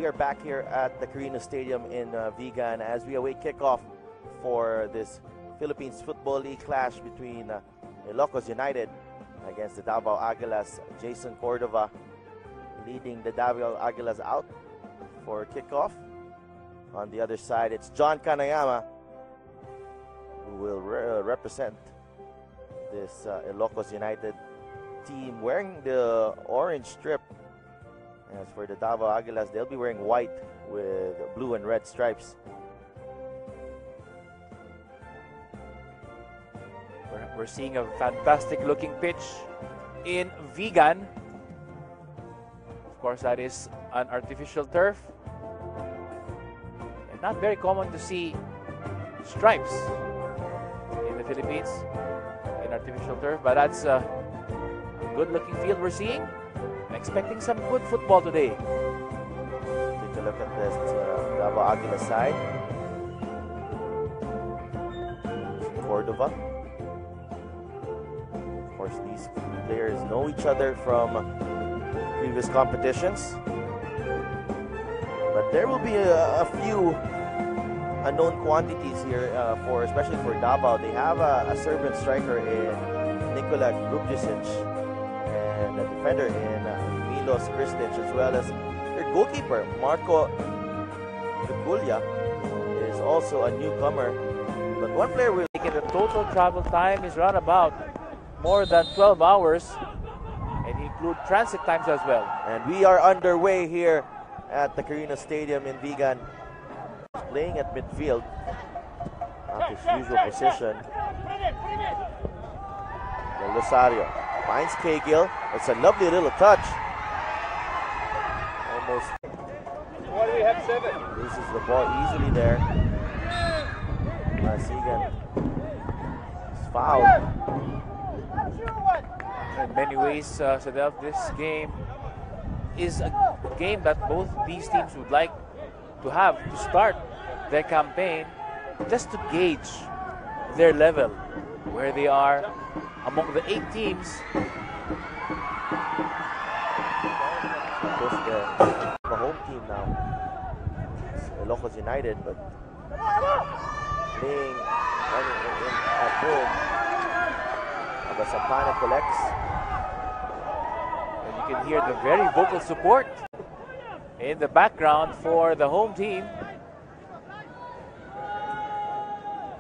we are back here at the Carino Stadium in Vigan as we await kickoff for this Philippines Football League clash between Ilocos United against the Davao Aguilas. Jason Cordova leading the Davao Aguilas out for kickoff. On the other side, it's John Kanayama who will represent this Ilocos United team wearing the orange strip. As for the Davao Aguilas, they'll be wearing white with blue and red stripes. We're seeing a fantastic looking pitch in Vigan. Of course, that is an artificial turf. And not very common to see stripes in the Philippines in artificial turf, but that's a good looking field we're seeing. I'm expecting some good football today. Take a look at this Davao Aguilas side. Cordova. Of course, these players know each other from previous competitions. But there will be a few unknown quantities here, especially for Davao. They have a servant striker in Nikola Grubjicic and a defender in Milos Kristic, as well as their goalkeeper, Marco Dugulia, is also a newcomer. But one player will take it. The total travel time is around about more than 12 hours, and include transit times as well. And we are underway here at the Carino Stadium in Vigan. Playing at midfield, not his usual position. Del Rosario finds Cagill. It's a lovely little touch. Almost. Why do we have 7? Loses the ball easily there. Masigan is fouled. In many ways, Sadel, this game is a game that both these teams would like to have to start their campaign, just to gauge their level, where they are among the 8 teams. Of course, the home team now, it's Ilocos United, but playing at home. Abasampana collects. And you can hear the very vocal support in the background for the home team.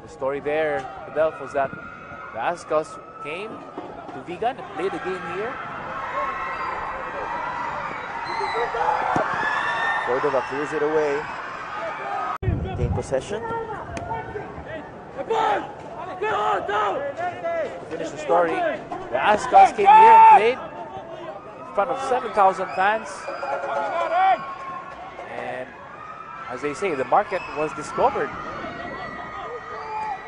The story there, Adolf, was that the Azcals came to Vigan and played the game here. Cordova clears it away. Gain possession. To finish the story, the Azcals came here and played in front of 7,000 fans. And as they say, the market was discovered.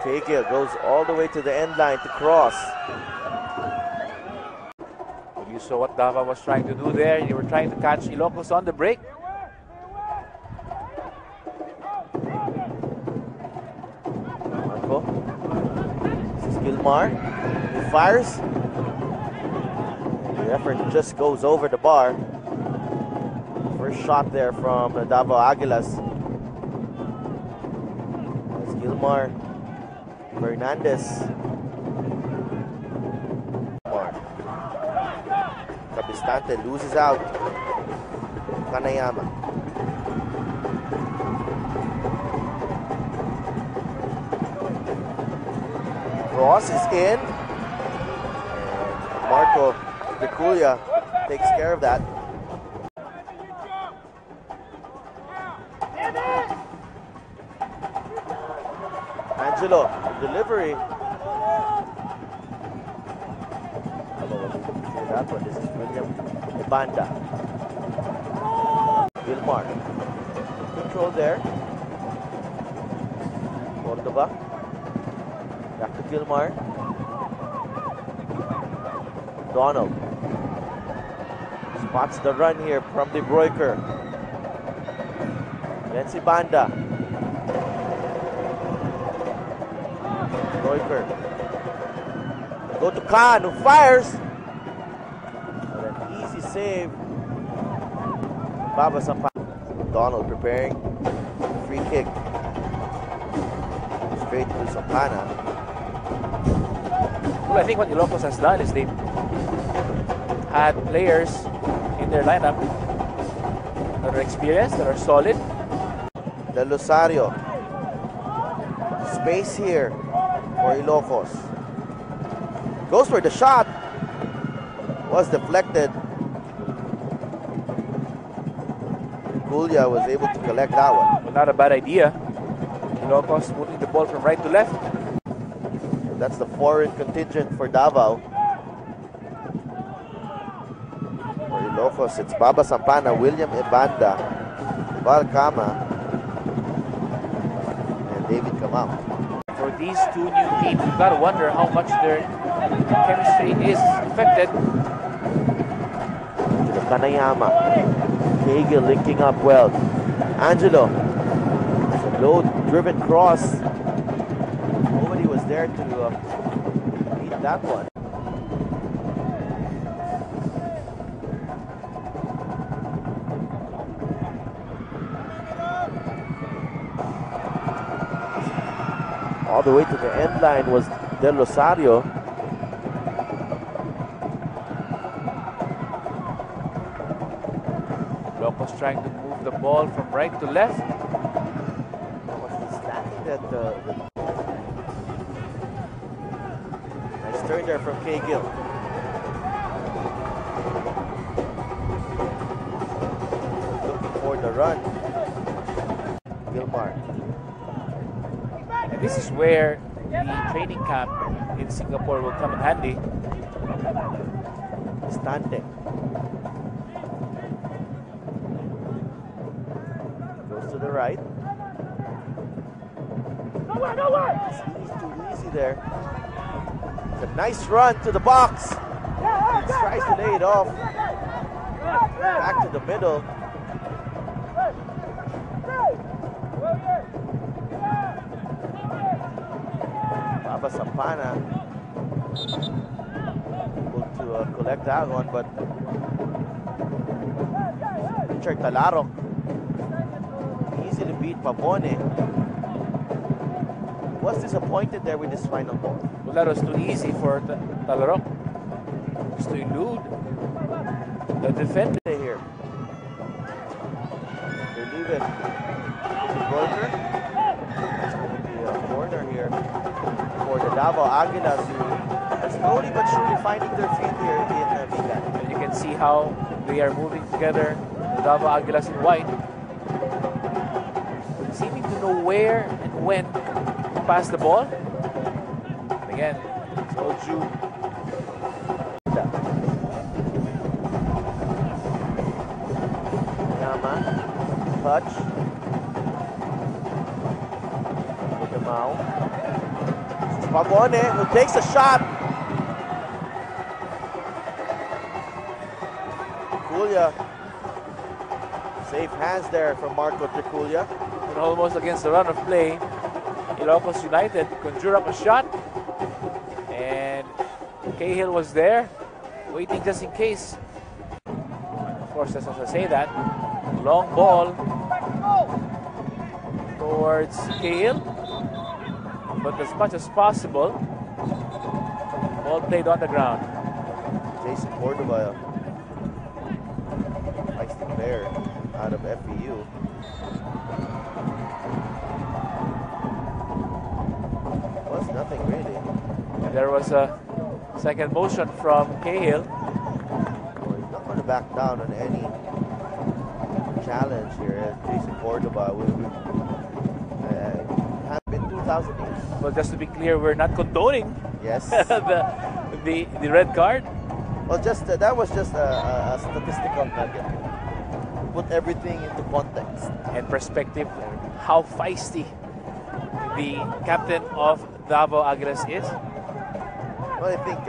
Cagill goes all the way to the end line to cross. You saw what Davao was trying to do there. They were trying to catch Ilocos on the break. Marco. This is Gilmar. He fires. The effort just goes over the bar. First shot there from Davao Aguilas. That's Gilmar. Fernandez. Cabistante loses out. Kanayama. Cross is in. And Marco Dugulia takes care of that. Angelo, delivery. That one. This is William Ibanda. Gilmar. Control there. Cordova. Back to Gilmar. Donald. Spots the run here from De Broeker. Then Ibanda. Broeker. Go to Khan, who fires. But an easy save. Baba Sampa. McDonald preparing. Free kick. Straight to Sampana. Well, I think what Ilocos has done is they've had players in their lineup that are experienced, that are solid. Del Rosario. Space here for Ilocos. Goes for the shot. Was deflected. Julia was able to collect that one. Well, not a bad idea. Ilocos moving the ball from right to left. That's the foreign contingent for Davao. For Ilocos, it's Baba Sampana, William Ebanda, Val Kama, and David Kamau. For these two new teams, you've got to wonder how much their chemistry is affected. The Kanayama. Hagel linking up well. Angelo. It's a low-driven cross. Nobody was there to beat that one. All the way to the end line was Del Rosario. Ilocos trying to move the ball from right to left. Nice turn there from Cahill. Looking for the run. Gilmar. And this is where the training camp in Singapore will come in handy. Stante. Goes to the right. It's too easy there. It's a nice run to the box. He tries to lay it off. Back to the middle. Baba Sampana able to collect that one, but Richard Talarok easily beat Pavone. Was disappointed there with this final ball. Well, that was too easy for Talarok. Just to elude the defender here. They leave it to the corner. It's going to be a corner here for the Davao Aguilas, who are slowly but surely finding their feet here in Vigan. And you can see how they are moving together. The Davao Aguilas in white, seeming to know where and when to pass the ball. And again, it's Oju. Yama, touch. Kamau. Pavone, who takes a shot. Triculia. Safe hands there from Marco Triculia. And almost against the run of play, Ilocos United conjure up a shot. And Cahill was there, waiting just in case. Of course, as I say that, long ball towards Cahill. But as much as possible, ball played on the ground. Jason Cordova, feisty player out of FEU. Was nothing really. And there was a second motion from Cahill. Well, he's not going to back down on any challenge here. Jason Cordova will have been 2008. Well, just to be clear, we're not condoning Yes. the red card. Well, just that was just a statistical nugget. Put everything into context. And perspective, how feisty the captain of Davao Aguilas is. Well, I think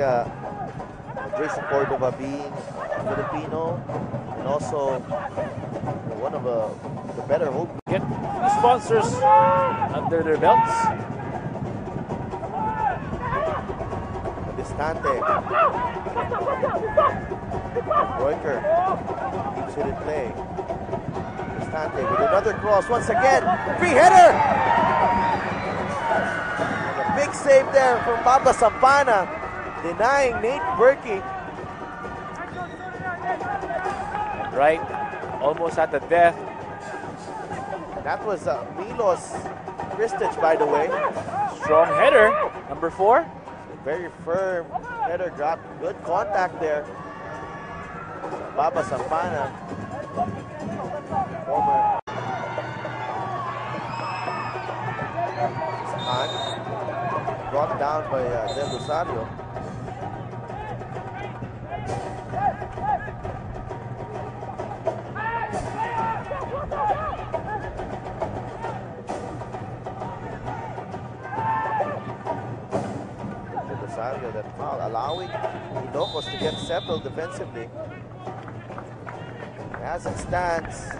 Jason Cordova being Filipino and also one of the better hope. Get the sponsors under their belts. Distante. Royker keeps it in play. Mercante with another cross once again. Free header! And a big save there from Baba Sampana, denying Nate Berkey. Right, almost at the death. That was Milos Kristich, by the way. Strong header, number 4. Very firm header, got good contact there. Baba Sampana, former brought down by Del Rosario. That foul, allowing Ilocos to get settled defensively. As it stands,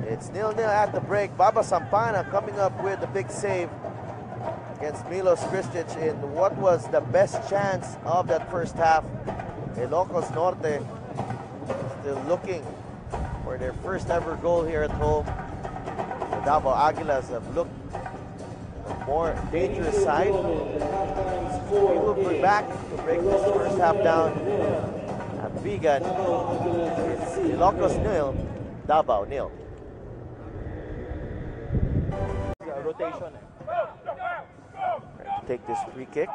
it's 0-0 at the break. Baba Sampana coming up with a big save against Milos Kristich in what was the best chance of that first half. Ilocos Norte still looking for their first ever goal here at home. The Davao Aguilas have looked more dangerous side. We will be back to break this first half down at Vigan. It's Ilocos 0, Davao 0. Rotation. Trying to take this free kick.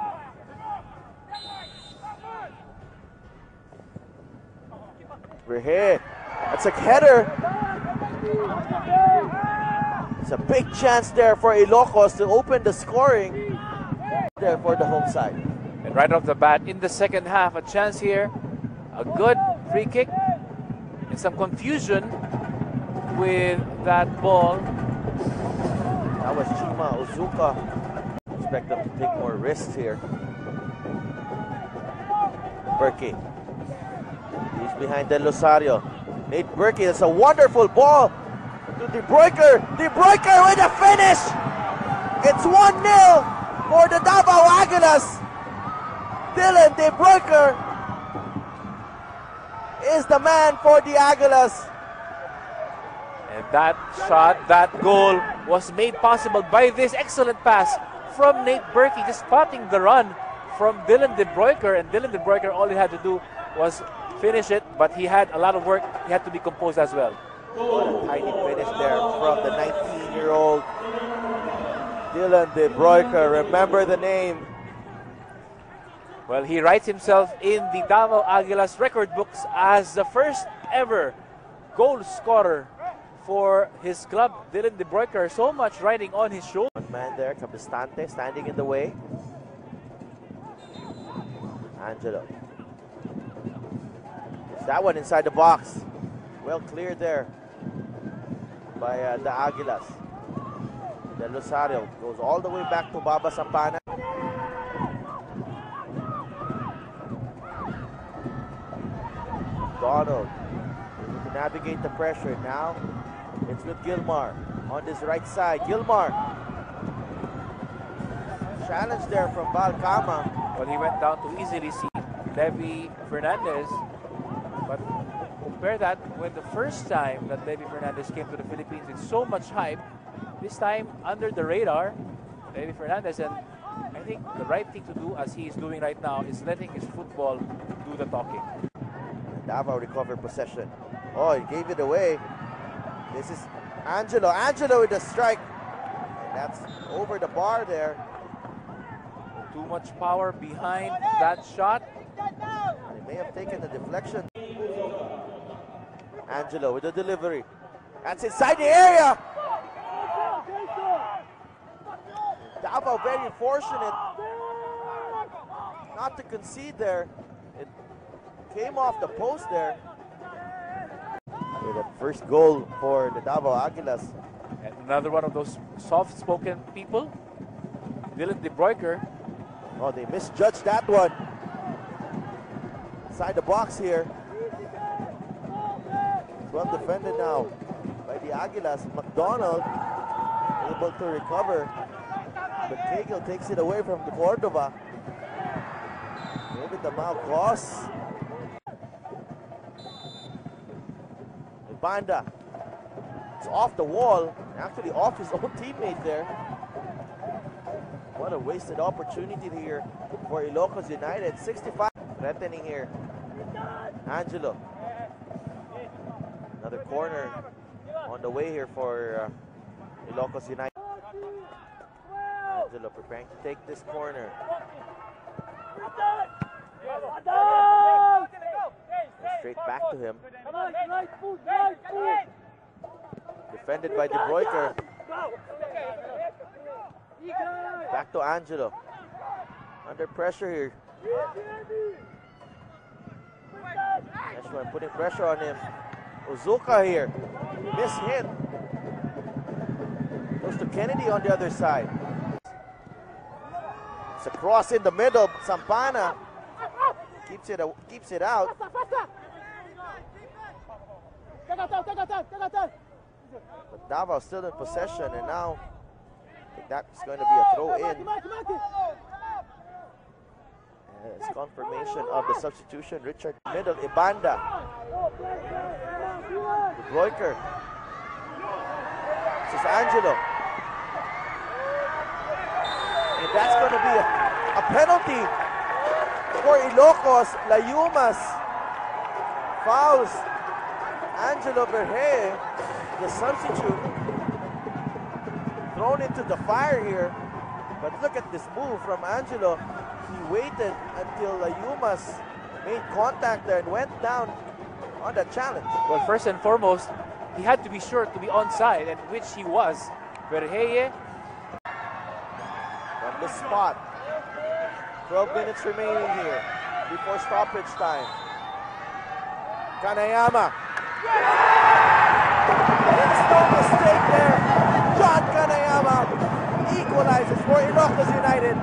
We're here. That's a header. It's a big chance there for Ilocos to open the scoring there for the home side. And right off the bat, in the second half, a chance here. A good free kick. And some confusion with that ball. That was Chima Ozuka. Expect them to take more risks here. Berkey. He's behind Del Rosario. Nate Berkey, that's a wonderful ball to De Broeker. De Broeker with a finish! It's 1-0 for the Davao Aguilas. Dylan De Broeker is the man for the Aguilas. And that shot, that goal was made possible by this excellent pass from Nate Berkey, just spotting the run from Dylan De Broeker. And Dylan De Broeker, all he had to do was finish it, but he had a lot of work. He had to be composed as well. What a tiny finish there from the 19-year-old Dylan De Broeker. Remember the name. Well, he writes himself in the Davao Aguilas record books as the first ever goal scorer for his club. Dylan De Broeker, so much riding on his shoulder. One man there, Cabistante, standing in the way. Angelo. That one inside the box. Well cleared there by the Aguilas. Del Rosario goes all the way back to Baba Sampana. Donald to navigate the pressure. Now it's with Gilmar on this right side. Gilmar. Challenge there from Balcama. Well, he went down to easily see Levi Fernandez. But compare that with the first time that Levi Fernandez came to the Philippines with so much hype. This time under the radar, Levi Fernandez, and I think the right thing to do, as he is doing right now, is letting his football do the talking. Davao recovered possession. Oh, he gave it away. This is Angelo. Angelo with the strike. And that's over the bar there. Too much power behind that shot. They may have taken the deflection. Angelo with the delivery. That's inside the area. Davao very fortunate not to concede there. It came off the post there. With a first goal for the Davao Aguilas. And another one of those soft-spoken people, Dylan De Broeker. Oh, they misjudged that one. Inside the box here. It's well defended now by the Aguilas. McDonald able to recover. But Cagle takes it away from the Cordova. Maybe the mouth cross. Banda. It's off the wall, actually off his own teammate there. What a wasted opportunity here for Ilocos United. 65 threatening here. Angelo. Another corner on the way here for Ilocos United. Angelo preparing to take this corner. Straight back to him. Defended by De Bruyker. Back to Angelo. Under pressure here. Eshwan putting pressure on him. Ozuka here. Miss hit. Goes to Kennedy on the other side. It's a cross in the middle. Sampana keeps it out. But Davao still in possession, and now I think that's going to be a throw in. It's confirmation of the substitution. Richard middle, Ibanda. De Bruyker. This is Angelo. And that's going to be a penalty for Ilocos. Layumas fouls Angelo Verhey, the substitute, thrown into the fire here. But look at this move from Angelo. He waited until Layumas made contact there and went down on the challenge. Well, first and foremost, he had to be sure to be onside, and which he was. Verhey from the spot. 12 minutes remaining here before stoppage time. Kanayama. There's no mistake there. John Kanayama equalizes for Ilocos United.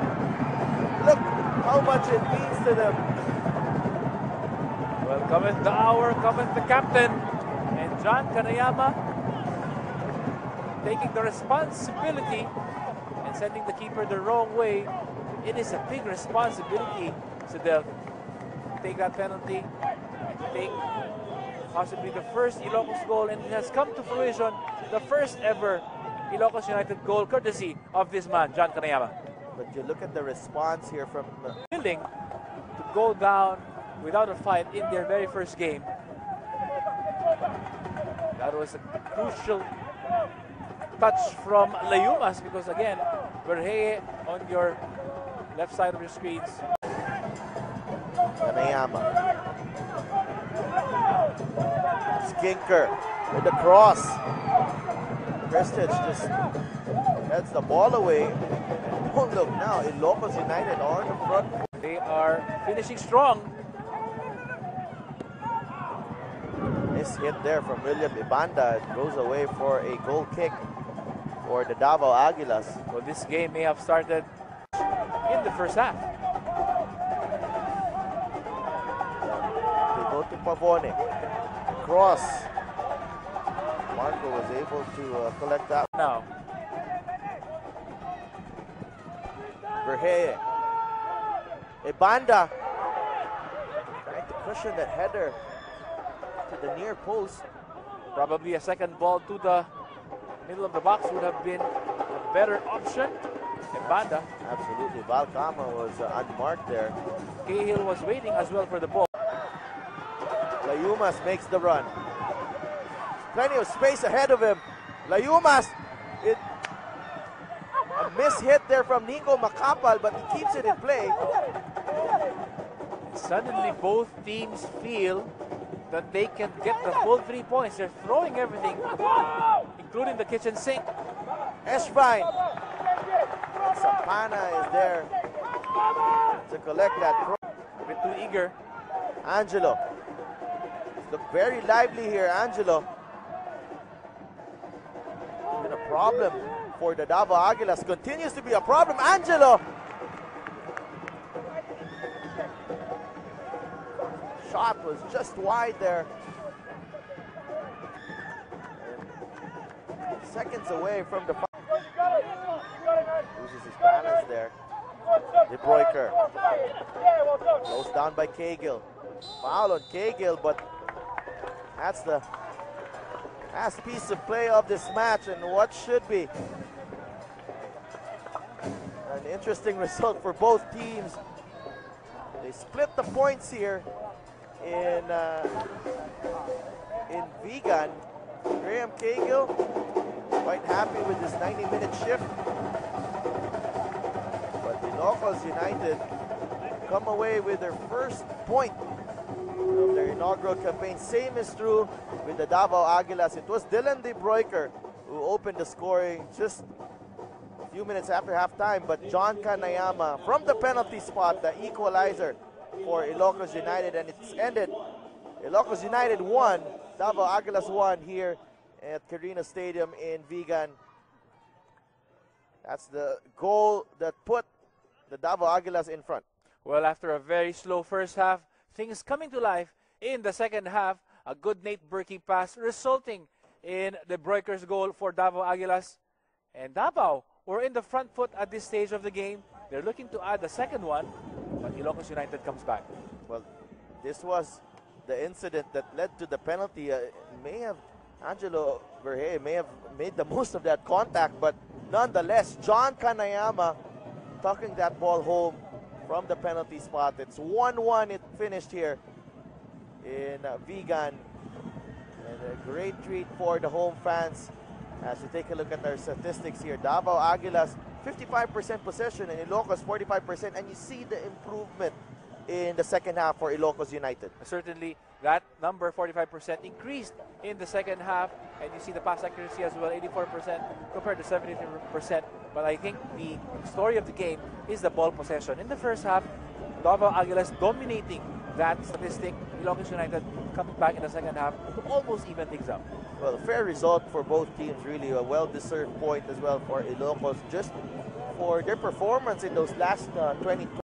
Look how much it means to them. Well, cometh the hour, cometh the captain. And John Kanayama taking the responsibility and sending the keeper the wrong way. It is a big responsibility, Sidel, to take that penalty, to take possibly the first Ilocos goal, and it has come to fruition, the first ever Ilocos United goal, courtesy of this man, John Kanayama. But you look at the response here from Willing to go down without a fight in their very first game. That was a crucial touch from Layumas, because again, Verhey on your left side of your screens. Kanayama. Skinker with the cross. Kristich just heads the ball away. And oh look now, Ilocos United are in the front. They are finishing strong. Nice hit there from William Ibanda. It goes away for a goal kick for the Davao Aguilas. Well, this game may have started in the first half. They go to Pavone. Cross. Marco was able to collect that. Now, Verhey. Ibanda trying to cushion that header to the near post. probably a second ball to the middle of the box would have been a better option. And Banda, Absolutely. Valcama was unmarked there. Cahill was waiting as well for the ball. Layumas makes the run. Plenty of space ahead of him. Layumas. A miss hit there from Nico Macapal, but he keeps it in play. Suddenly both teams feel that they can get the full 3 points. They're throwing everything, including the kitchen sink. Eshvine. Sampana is there to collect that throw. A bit too eager. Angelo. Look very lively here, Angelo. Been a problem for the Davao Aguilas. Continues to be a problem. Angelo. Shot was just wide there. And seconds away from the loses his balance there. De Bruyker. Goes down by Cahill. Foul on Cahill, but that's the last piece of play of this match, and what should be an interesting result for both teams. They split the points here in Vigan. Graham Cahill quite happy with this 90-minute shift. But Ilocos United come away with their first point of their inaugural campaign. Same is true with the Davao Aguilas. It was Dylan De Broeker who opened the scoring just a few minutes after halftime, but John Kanayama from the penalty spot, the equalizer for Ilocos United, and it's ended. Ilocos United won, Davao Aguilas won here at Carina Stadium in Vigan. That's the goal that put the Davao Aguilas in front. Well, after a very slow first half, things coming to life in the second half. A good Nate Berkey pass resulting in the Breakers goal for Davao Aguilas. And Davao were in the front foot at this stage of the game. They're looking to add the second one, but Ilocos United comes back. Well, this was the incident that led to the penalty. Angelo Verhey may have made the most of that contact, but nonetheless, John Kanayama tucking that ball home from the penalty spot. It's 1-1. It finished here in Vigan. And a great treat for the home fans as we take a look at our statistics here. Davao Aguilas, 55% possession, and Ilocos 45%. And you see the improvement in the second half for Ilocos United. Certainly, that number, 45%, increased in the second half. And you see the pass accuracy as well, 84% compared to 73%. But I think the story of the game is the ball possession. In the first half, Davao Aguilas dominating that statistic. Ilocos United coming back in the second half to almost even things up. Well, a fair result for both teams, really. A well-deserved point as well for Ilocos, just for their performance in those last 20